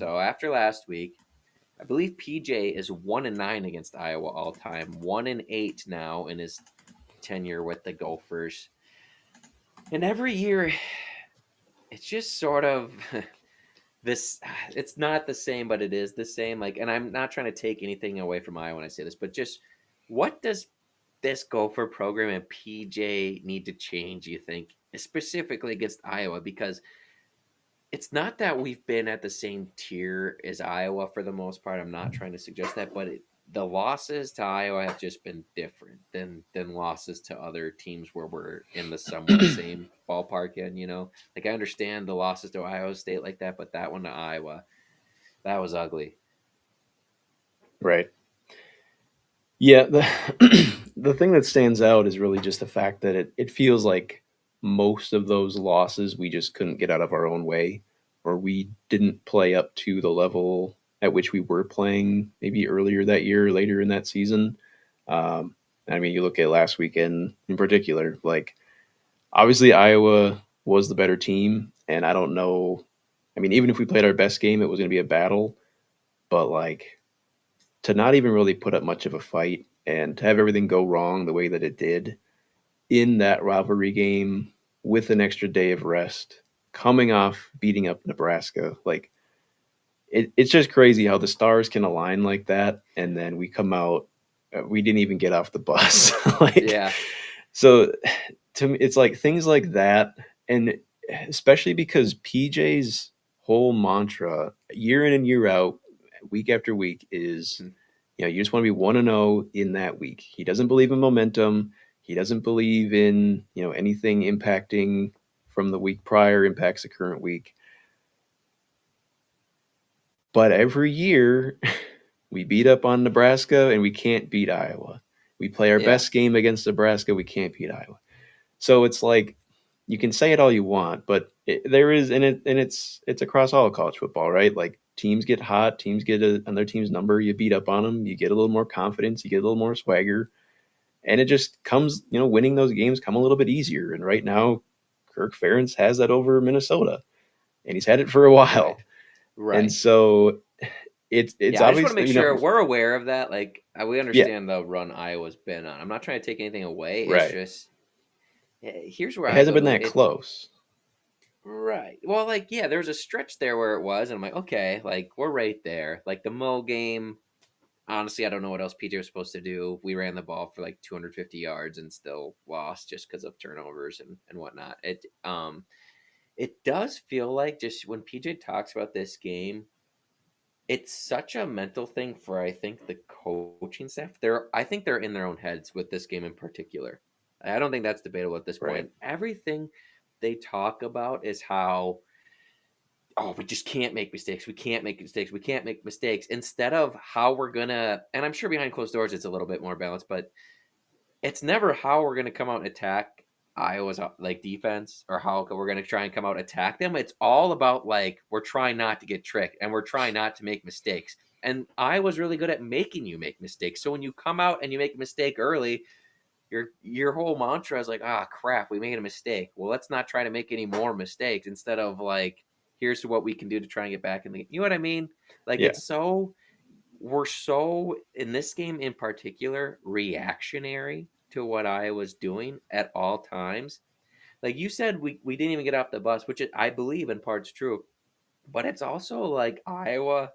So after last week, I believe PJ is 1-9 against Iowa all time, 1-8 now in his tenure with the Gophers. And every year, it's just sort of this. It's not the same, but it is the same. Like, and I'm not trying to take anything away from Iowa when I say this, but just what does this Gopher program and PJ need to change? You think, specifically against Iowa, because it's not that we've been at the same tier as Iowa for the most part. I'm not trying to suggest that, but the losses to Iowa have just been different than losses to other teams where we're in the somewhat same ballpark. And like I understand the losses to Iowa State like that, but that one to Iowa, that was ugly. Right. Yeah, the thing that stands out is really just the fact that it feels like most of those losses we just couldn't get out of our own way, or we didn't play up to the level at which we were playing maybe earlier that year, later in that season. I mean, you look at last weekend in particular, like obviously Iowa was the better team, and I don't know. I mean, even if we played our best game, it was going to be a battle, but like to not even really put up much of a fight and to have everything go wrong the way that it did in that rivalry game with an extra day of rest, coming off beating up Nebraska, like it's just crazy how the stars can align like that, and then we come out, we didn't even get off the bus, like Yeah, so. To me, it's like things like that, and especially because PJ's whole mantra, year in and year out, week after week, is you just want to be 1-0 in that week. He doesn't believe in momentum. He doesn't believe in anything impacting from the week prior impacts the current week. But every year, we beat up on Nebraska and we can't beat Iowa. We play our yeah, best game against Nebraska, we can't beat Iowa. So it's like you can say it all you want, but there is, and it's across all of college football, right? Like teams get hot, teams get another team's number, you beat up on them, you get a little more confidence, you get a little more swagger, and it just comes, winning those games come a little bit easier. And right now, Kirk Ferentz has that over Minnesota, and he's had it for a right, while, and right. so it's Yeah, I just want to obviously make sure we're aware of that. Like, we yeah, understand the run Iowa's been on. I'm not trying to take anything away. It's right. just here's where It I hasn't go been to it. that close, Right. Well, like, yeah, there was a stretch there where it was, and I'm like, okay, like we're right there. Like the Mo game, honestly, I don't know what else PJ was supposed to do. We ran the ball for like 250 yards and still lost just because of turnovers and whatnot. It does feel like just when PJ talks about this game, it's such a mental thing for I think the coaching staff. I think they're in their own heads with this game in particular. I don't think that's debatable at this right? point. Everything they talk about is how we just can't make mistakes. We can't make mistakes. We can't make mistakes. Instead of how we're gonna, and I'm sure behind closed doors it's a little bit more balanced, but it's never how we're gonna come out and attack Iowa's like defense or how we're gonna try and come out and attack them. It's all about like we're trying not to get tricked and we're trying not to make mistakes. And Iowa's really good at making you make mistakes. So when you come out and you make a mistake early, your whole mantra is like, crap, we made a mistake. Well, let's not try to make any more mistakes instead of like, here's what we can do to try and get back in the. You know what I mean? Like Yeah, we're so in this game in particular reactionary to what I was doing at all times. Like you said, we didn't even get off the bus, which I believe in part's true, but it's also like Iowa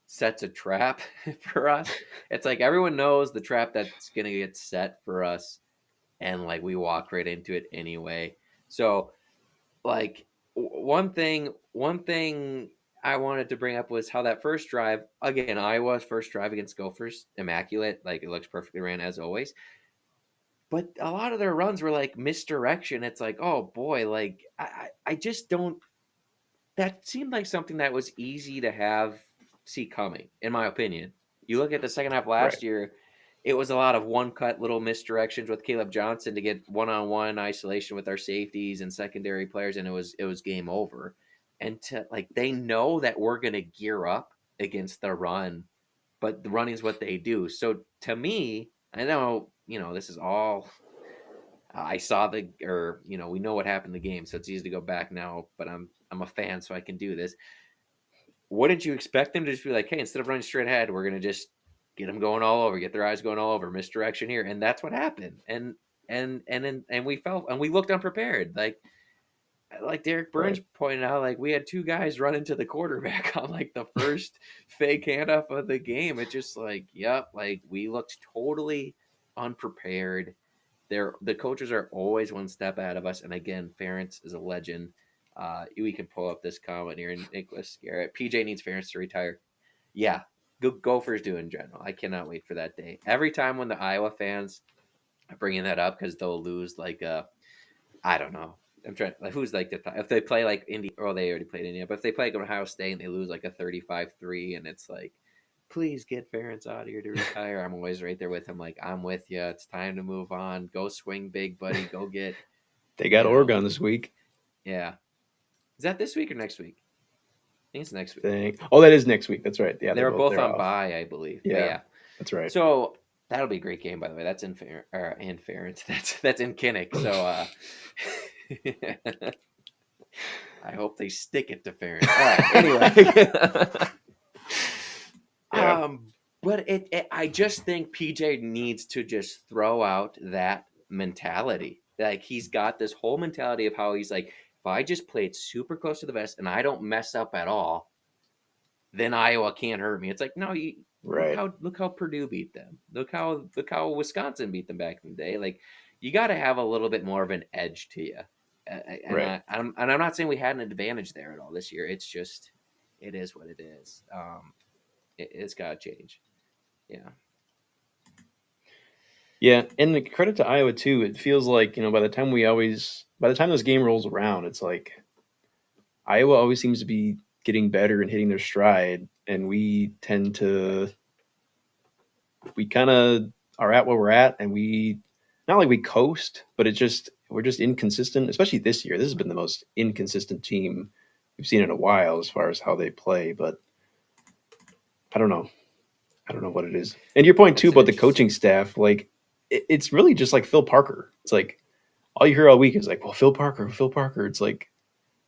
sets a trap for us. It's like everyone knows the trap that's gonna get set for us, and like we walk right into it anyway. So like one thing I wanted to bring up was how that first drive, again, Iowa's first drive against Gophers, immaculate, like it looks perfectly ran as always. But a lot of their runs were like misdirection. It's like, oh boy, like I just don't. That seemed like something that was easy to see coming, in my opinion. You look at the second half right. last year, it was a lot of one cut little misdirections with Caleb Johnson to get one on one isolation with our safeties and secondary players, and it was game over. And to like they know that we're gonna gear up against the run, but the running is what they do. So to me, I know this is all I saw or we know what happened in the game, so it's easy to go back now. But I'm a fan, so I can do this. wouldn't you expect them to just be like, hey, instead of running straight ahead, we're gonna just get them going all over, get their eyes going all over, misdirection here, and that's what happened. And we felt and we looked unprepared. Like Derek Burns Right. pointed out, like we had two guys run into the quarterback on like the first fake handoff of the game. It just like, yep, like we looked totally unprepared. The coaches are always one step ahead of us. And again, Ferentz is a legend. We can pull up this comment here. Nicholas Garrett. PJ needs Ferentz to retire. Yeah, Gophers do in general. I cannot wait for that day. Every time when the Iowa fans are bringing that up because they'll lose like I don't know. I'm trying like who's like if they play like Indy or they already played India, but if they play like Ohio State and they lose like a 35-3 and it's like, please get Ferentz out of here to retire. I'm always right there with him, like, I'm with you. It's time to move on. Go swing big, buddy. Go get, They got you know, Oregon this week. yeah. Is that this week or next week? I think it's next week. Oh, that is next week. That's right. Yeah, They were both they're on off. bye, I believe. But Yeah, yeah. that's right. So that'll be a great game, by the way. That's in Ferentz. That's in Kinnick. So I hope they stick it to Ferentz. All right. Anyway, Yeah. but I just think PJ needs to just throw out that mentality. Like he's got this whole mentality of how he's like, if I just play it super close to the vest and I don't mess up at all, then Iowa can't hurt me. It's like, no, you Right. look how Purdue beat them. Look how Wisconsin beat them back in the day. Like you got to have a little bit more of an edge to you. Right. I'm not saying we had an advantage there at all this year. It's just it is what it is. It's got to change. Yeah. Yeah, and the credit to Iowa too. It feels like by the time this game rolls around, it's like Iowa always seems to be getting better and hitting their stride, and we kind of are at where we're at, and we not like we coast, but we're just inconsistent. Especially this year, this has been the most inconsistent team we've seen in a while as far as how they play. But I don't know. I don't know what it is. And your point too It's an about the interesting. coaching staff, like it's really just like Phil Parker. It's like all you hear all week is like, well, Phil Parker, Phil Parker. It's like,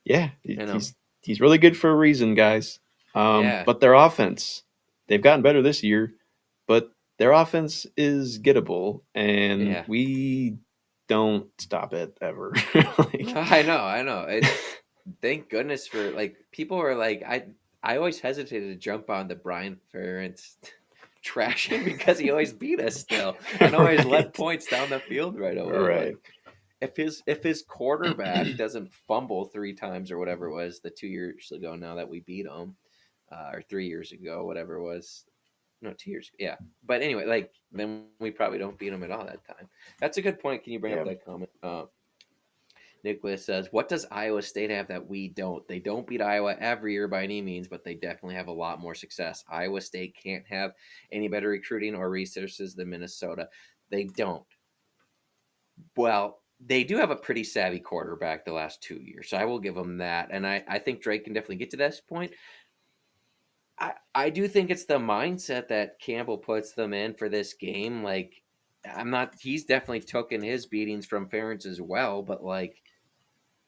yeah, I know. he's really good for a reason, guys. Yeah. But their offense, they've gotten better this year, but their offense is gettable, and Yeah. we don't stop it ever. No, Like, I know. I know. Thank goodness for like people are like I always hesitated to jump on the Brian Ferentz trashing because he always beat us still and always led right, points down the field right away. right, Like if his quarterback doesn't fumble 3 times or whatever it was the 2 years ago now that we beat him, or 3 years ago, whatever it was. No, 2 years. Yeah. But anyway, like then we probably don't beat him at all that time. That's a good point. Can you bring up yeah, that comment? Nicholas says, "What does Iowa State have that we don't? They don't beat Iowa every year by any means, but they definitely have a lot more success. Iowa State can't have any better recruiting or resources than Minnesota. They don't. Well, they do have a pretty savvy quarterback the last 2 years, so I will give them that. And I think Drake can definitely get to this point. I do think it's the mindset that Campbell puts them in for this game. Like, I'm not. He's definitely taken his beatings from Ferentz as well, but like."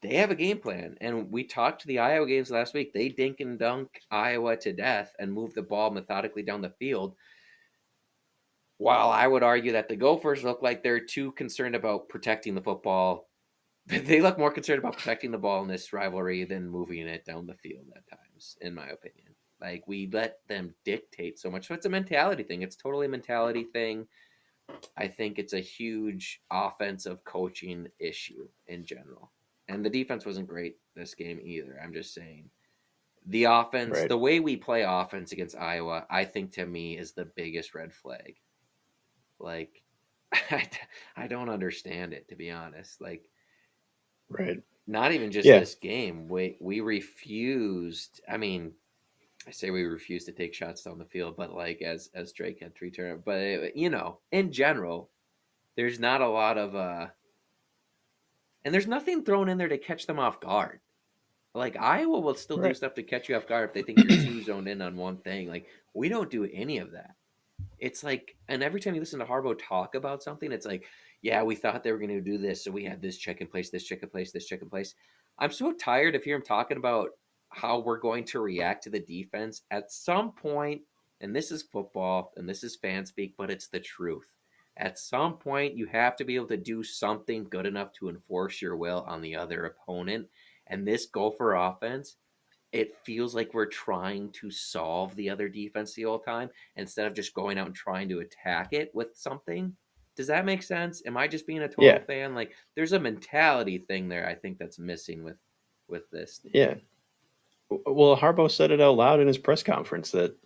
They have a game plan. And we talked to the Iowa games last week. They dink and dunk Iowa to death and move the ball methodically down the field. While I would argue that the Gophers look like they're too concerned about protecting the football. They look more concerned about protecting the ball in this rivalry than moving it down the field at times, in my opinion. Like we let them dictate so much. So it's a mentality thing. It's totally a mentality thing. I think it's a huge offensive coaching issue in general. And the defense wasn't great this game either. I'm just saying. The offense, right. the way we play offense against Iowa, I think to me is the biggest red flag. Like, I, I don't understand it, to be honest. Like, Right. not even just Yeah. this game. We refused. I mean, I say we refused to take shots down the field, but like as Drake had 3 turnovers. But in general, there's not a lot of and there's nothing thrown in there to catch them off guard. Like Iowa will still do Right. stuff to catch you off guard if they think you're too zoned in on one thing. Like we don't do any of that. It's like, and every time you listen to Harbaugh talk about something, it's like, yeah, we thought they were going to do this, so we had this check in place, this check in place, this check in place. I'm so tired of hearing him talking about how we're going to react to the defense at some point, and this is football and this is fan speak, but it's the truth. At some point, you have to be able to do something good enough to enforce your will on the other opponent. And this Gopher offense, it feels like we're trying to solve the other defense the whole time instead of just going out and trying to attack it with something. Does that make sense? Am I just being a total Yeah, fan? Like, there's a mentality thing there. I think that's missing with this team. yeah. Well, Harbaugh said it out loud in his press conference that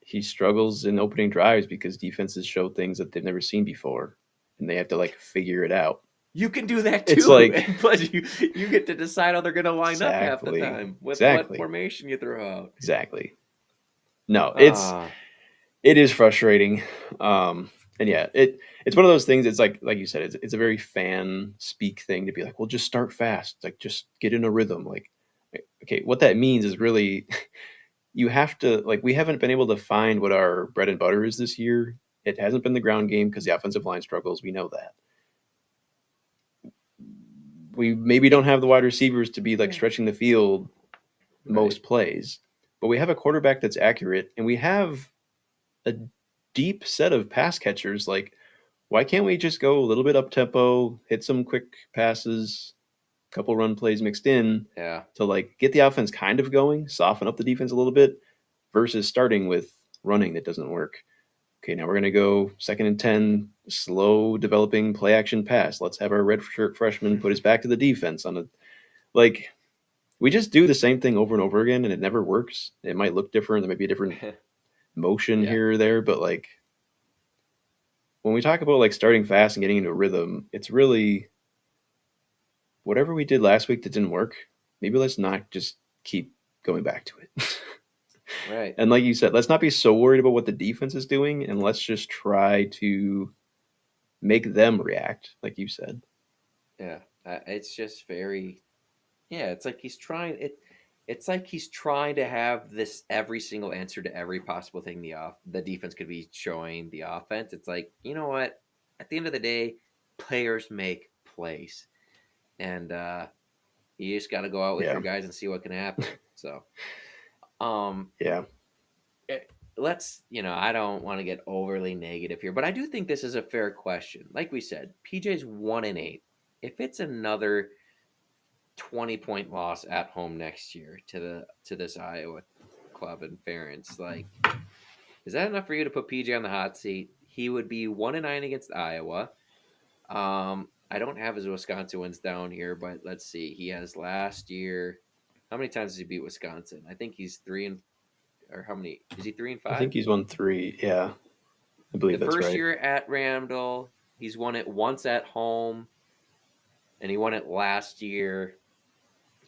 he struggles in opening drives because defenses show things that they've never seen before, and they have to like figure it out. You can do that It's too, like and plus you get to decide how they're going to line up half the exactly, time with what exactly, formation you throw out. exactly. No, Ah, it is frustrating, and yeah, it's one of those things. It's like you said, it's a very fan speak thing to be like, well, just start fast, like just get in a rhythm. Like, okay, what that means is really you have to like we haven't been able to find what our bread and butter is this year. It hasn't been the ground game because the offensive line struggles. We know that. We maybe don't and have the wide receivers to be like yeah, stretching the field right. most plays, but we have a quarterback that's accurate, and we have a deep set of pass catchers. Like, why can't we just go a little bit up tempo, hit some quick passes, couple run plays mixed in Yeah. to like get the offense kind of going, soften up the defense a little bit, versus starting with running that doesn't work. Okay, now we're going to go 2nd and 10, slow developing play action pass. Let's have our red shirt freshman put his back to the defense on a like we just do the same thing over and over again and it never works. It might look different, there might be a different motion Yeah. here or there, but like when we talk about like starting fast and getting into a rhythm, it's really whatever we did last week that didn't work. Maybe let's not just keep going back to it. Right. And like you said, let's not be so worried about what the defense is doing and let's just try to make them react, like you said. Yeah. It's just very. Yeah. It's like he's trying it. It's like he's trying to have this every single answer to every possible thing the defense could be showing the offense. It's like, you know what? At the end of the day, players make plays, and you just got to go out with Yeah. your guys and see what can happen. So, um, Yeah. let's, I don't want to get overly negative here, but I do think this is a fair question. Like we said, PJ's 1-8. If it's another 20-point loss at home next year to this Iowa club in Ferentz, like, is that enough for you to put PJ on the hot seat? He would be 1-9 against Iowa. I don't have his Wisconsin wins down here, but let's see. He has last year. How many times has he beat Wisconsin? I think he's three and or how many? Is he three and I five? think he's won 3. Yeah. I The believe that's first right. year at Randall, he's won it once at home, and he won it last year.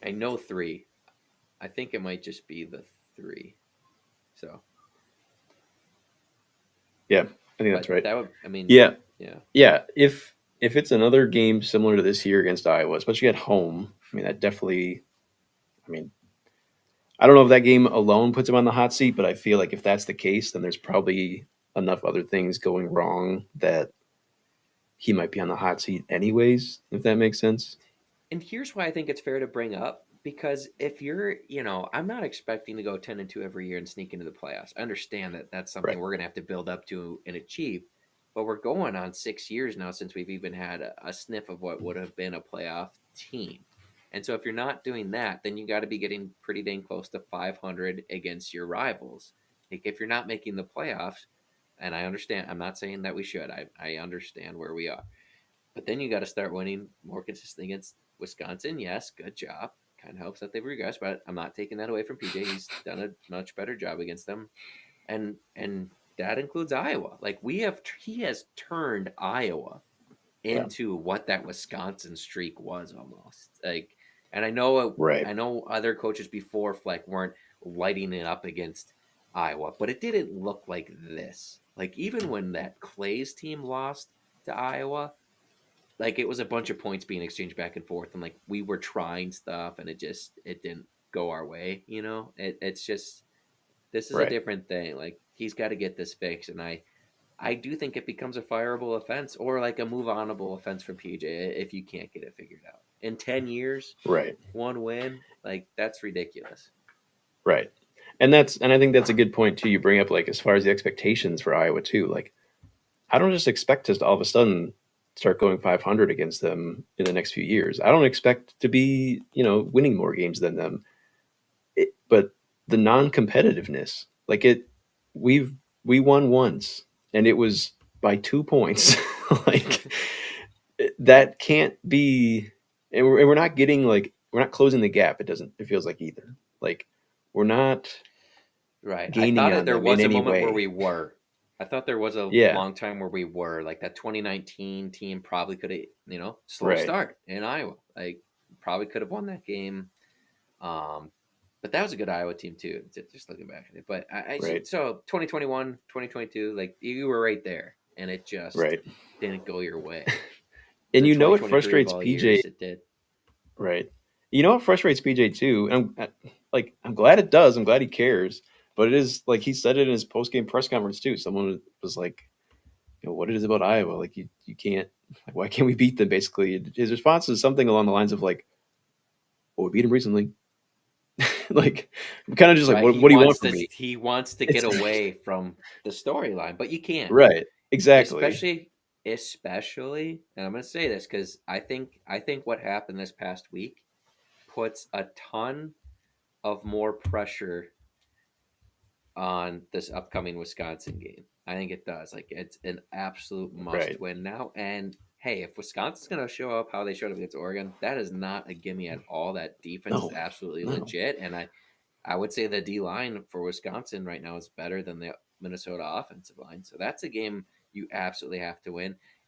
I know three. I think it might just be the three. So, Yeah. I think that's but right. that would, I mean, Yeah. yeah, Yeah. If it's another game similar to this year against Iowa, especially at home, I mean that definitely I mean I don't know if that game alone puts him on the hot seat, but I feel like if that's the case, then there's probably enough other things going wrong that he might be on the hot seat anyways, if that makes sense. and here's why I think it's fair to bring up because if you're, I'm not expecting to go 10-2 every year and sneak into the playoffs. I understand that that's something Right. we're going to have to build up to and achieve. But we're going on 6 years now since we've even had a sniff of what would have been a playoff team. And so if you're not doing that, then you got to be getting pretty dang close to 500 against your rivals. Like if you're not making the playoffs, and I understand, I'm not saying that we should. I understand where we are. But then you got to start winning more consistently against Wisconsin. Yes, good job. Kind of helps that they've regressed, but I'm not taking that away from PJ. He's done a much better job against them, and that includes Iowa. Like he has turned Iowa Yeah. into what that Wisconsin streak was almost. Like, and I Right. know other coaches before Fleck weren't lighting it up against Iowa, but it didn't look like this. Like even when that Clay's team lost to Iowa, like it was a bunch of points being exchanged back and forth, and like we were trying stuff, and it didn't go our way. It's just this is a Right. different thing. Like he's got to get this fixed, and I do think it becomes a fireable offense or like a move onable offense for PJ if you can't get it figured out. In 10 years, Right. one win, like that's ridiculous. Right. And I think that's a good point too. You bring up like as far as the expectations for Iowa too. Like I don't just expect us to all of a sudden start going 500 against them in the next few years. I don't expect to be, winning more games than them. But the non-competitiveness, like we've we won once and it was by 2 points. Like that can't be, and we're not getting like we're not closing the gap. It feels like either. Like we're not Right. I gaining thought that on there them in was a any moment where way. we were. I thought there was a Yeah, long time where we were. Like that 2019 team probably could have, slow right, start in Iowa. Like probably could have won that game. Um, but that was a good Iowa team too. Just looking back at it. But right, so 2021, 2022, like you were right there, and it just right. didn't go your way. And The it 2023 of frustrates all PJ, years, it did. right? It frustrates PJ too. And I'm glad it does. I'm glad he cares. But it is like he said it in his post game press conference too. Someone was like, what it is about Iowa? Like you can't. Like, why can't we beat them? Basically, his response is something along the lines of like, "Well, we beat them recently." Like, kind of just like, Right. what do you want from me? He wants to get It's away from the storyline, but you can't. right, exactly, Especially, and I'm going to say this because I think what happened this past week puts a ton of more pressure on this upcoming Wisconsin game. I think it does. Like it's an absolute must right. win now. And hey, if Wisconsin's going to show up how they showed up against Oregon, that is not a gimme at all. That defense is No, absolutely no, legit, and I would say the D line for Wisconsin right now is better than the Minnesota offensive line. So that's a game you absolutely have to win.